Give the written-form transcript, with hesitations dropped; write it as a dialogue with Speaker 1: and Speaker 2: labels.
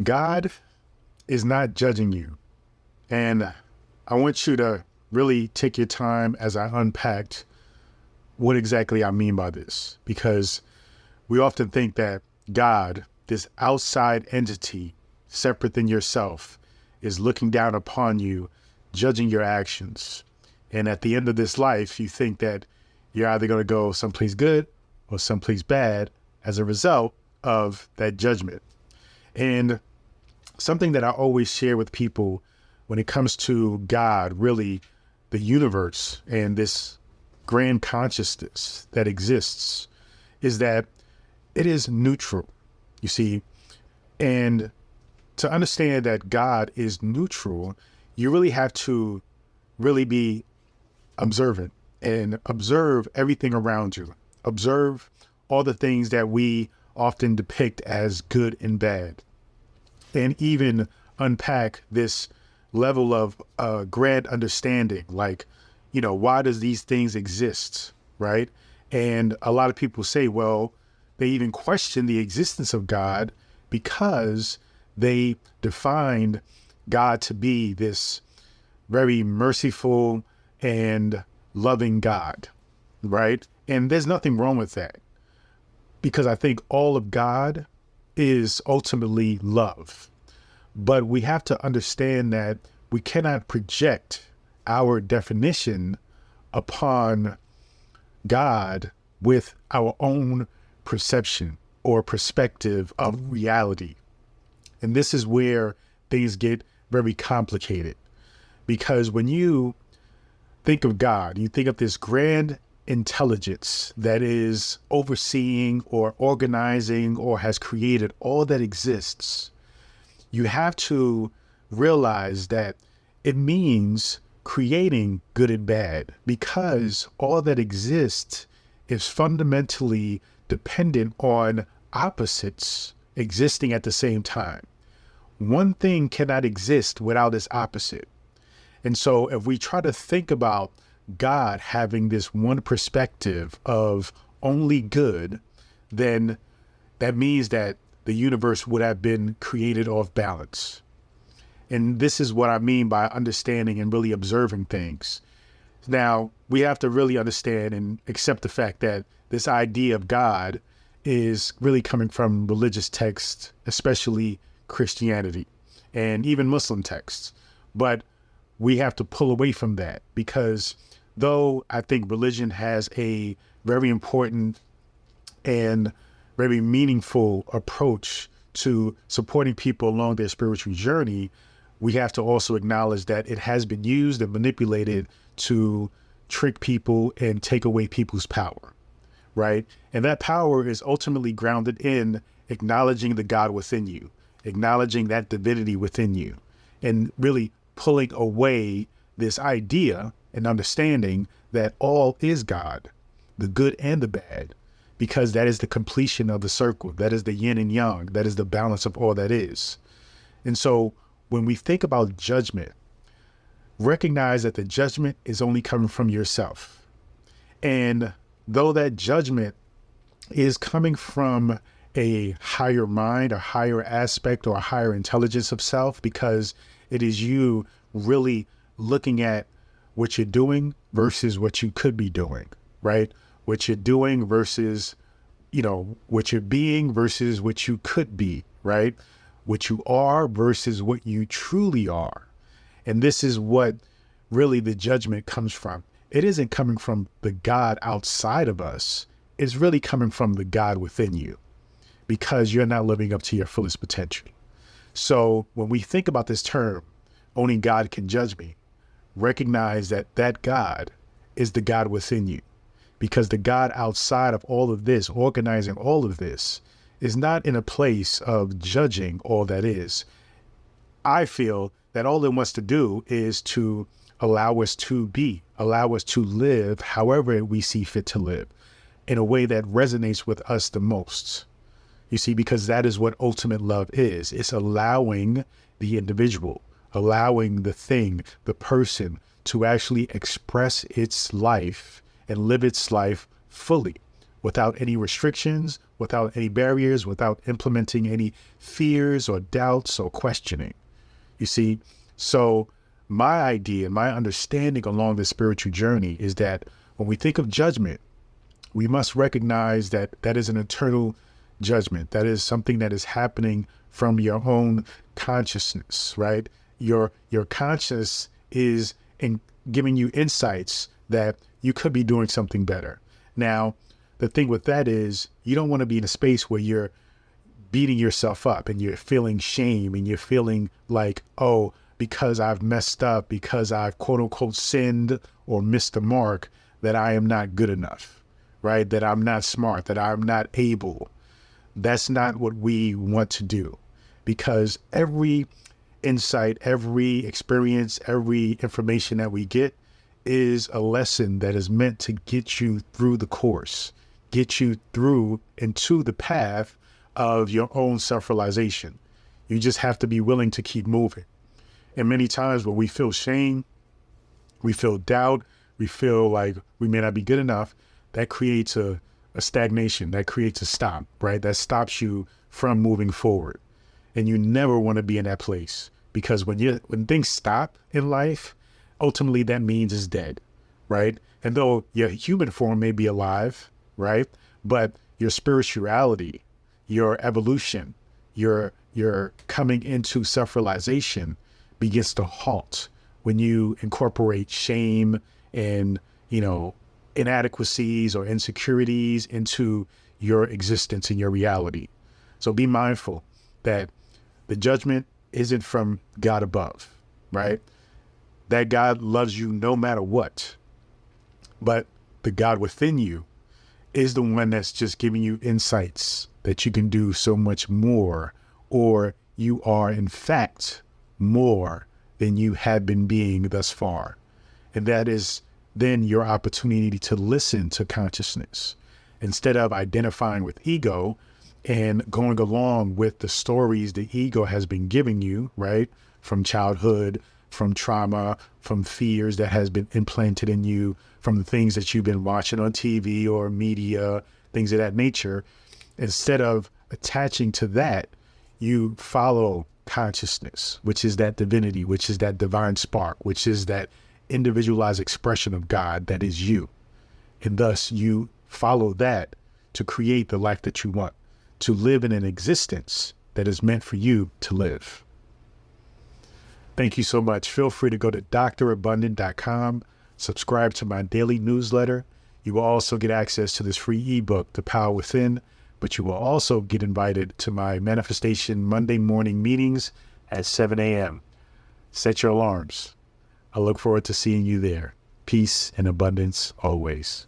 Speaker 1: God is not judging you. And I want you to really take your time as I unpacked what exactly I mean by this, because we often think that God, this outside entity separate than yourself, is looking down upon you, judging your actions. And at the end of this life, you think that you're either going to go someplace good or someplace bad as a result of that judgment. And something that I always share with people when it comes to God, really the universe and this grand consciousness that exists, is that it is neutral, you see. And to understand that God is neutral, you really have to really be observant and observe everything around you. Observe all the things that we often depict as good and bad, and even unpack this level of grand understanding, like, why does these things exist, right? And a lot of people say, well, they even question the existence of God because they defined God to be this very merciful and loving God, right? And there's nothing wrong with that, because I think all of God is ultimately love. But we have to understand that we cannot project our definition upon God with our own perception or perspective of reality. And this is where things get very complicated, because when you think of God, you think of this grand intelligence that is overseeing or organizing or has created all that exists. You have to realize that it means creating good and bad, because all that exists is fundamentally dependent on opposites existing at the same time. One thing cannot exist without its opposite. And so if we try to think about God having this one perspective of only good, then that means that the universe would have been created off balance. And this is what I mean by understanding and really observing things. Now, we have to really understand and accept the fact that this idea of God is really coming from religious texts, especially Christianity and even Muslim texts. But we have to pull away from that, because though I think religion has a very important and very meaningful approach to supporting people along their spiritual journey, we have to also acknowledge that it has been used and manipulated to trick people and take away people's power, right? And that power is ultimately grounded in acknowledging the God within you, acknowledging that divinity within you, and really pulling away this idea and understanding that all is God, the good and the bad, because that is the completion of the circle. That is the yin and yang. That is the balance of all that is. And so when we think about judgment, recognize that the judgment is only coming from yourself. And though that judgment is coming from a higher mind, a higher aspect, or a higher intelligence of self, because it is you really looking at what you're doing versus what you could be doing, right? What you're doing versus, what you're being versus what you could be, right? What you are versus what you truly are. And this is what really the judgment comes from. It isn't coming from the God outside of us. It's really coming from the God within you, because you're not living up to your fullest potential. So when we think about this term, only God can judge me, recognize that that God is the God within you, because the God outside of all of this, organizing all of this, is not in a place of judging all that is. I feel that all it wants to do is to allow us to be, allow us to live however we see fit to live, in a way that resonates with us the most. You see, because that is what ultimate love is. It's allowing the individual, allowing the thing, the person, to actually express its life and live its life fully, without any restrictions, without any barriers, without implementing any fears or doubts or questioning. You see, so my idea, my understanding along this spiritual journey is that when we think of judgment, we must recognize that that is an internal judgment. That is something that is happening from your own consciousness, right? Your conscious is in giving you insights that you could be doing something better. Now, the thing with that is you don't want to be in a space where you're beating yourself up and you're feeling shame and you're feeling like, oh, because I've messed up, because I've quote unquote sinned or missed the mark, that I am not good enough, right? That I'm not smart, that I'm not able. That's not what we want to do, because every insight, every experience, every information that we get is a lesson that is meant to get you through the course, get you through into the path of your own self-realization. You just have to be willing to keep moving. And many times when we feel shame, we feel doubt, we feel like we may not be good enough, that creates a stagnation, that creates a stop, right? That stops you from moving forward. And you never want to be in that place, because when things stop in life, ultimately that means it's dead, right? And though your human form may be alive, right? But your spirituality, your evolution, your coming into self-realization begins to halt when you incorporate shame and, inadequacies or insecurities into your existence and your reality. So be mindful that the judgment isn't from God above, right? That God loves you no matter what. But the God within you is the one that's just giving you insights that you can do so much more, or you are in fact more than you have been being thus far. And that is then your opportunity to listen to consciousness instead of identifying with ego and going along with the stories the ego has been giving you, right? From childhood, from trauma, from fears that has been implanted in you, from the things that you've been watching on TV or media, things of that nature. Instead of attaching to that, you follow consciousness, which is that divinity, which is that divine spark, which is that individualized expression of God that is you. And thus you follow that to create the life that you want, to live in an existence that is meant for you to live. Thank you so much. Feel free to go to drabundant.com, subscribe to my daily newsletter. You will also get access to this free ebook, The Power Within, but you will also get invited to my manifestation Monday morning meetings at 7 a.m. Set your alarms. I look forward to seeing you there. Peace and abundance always.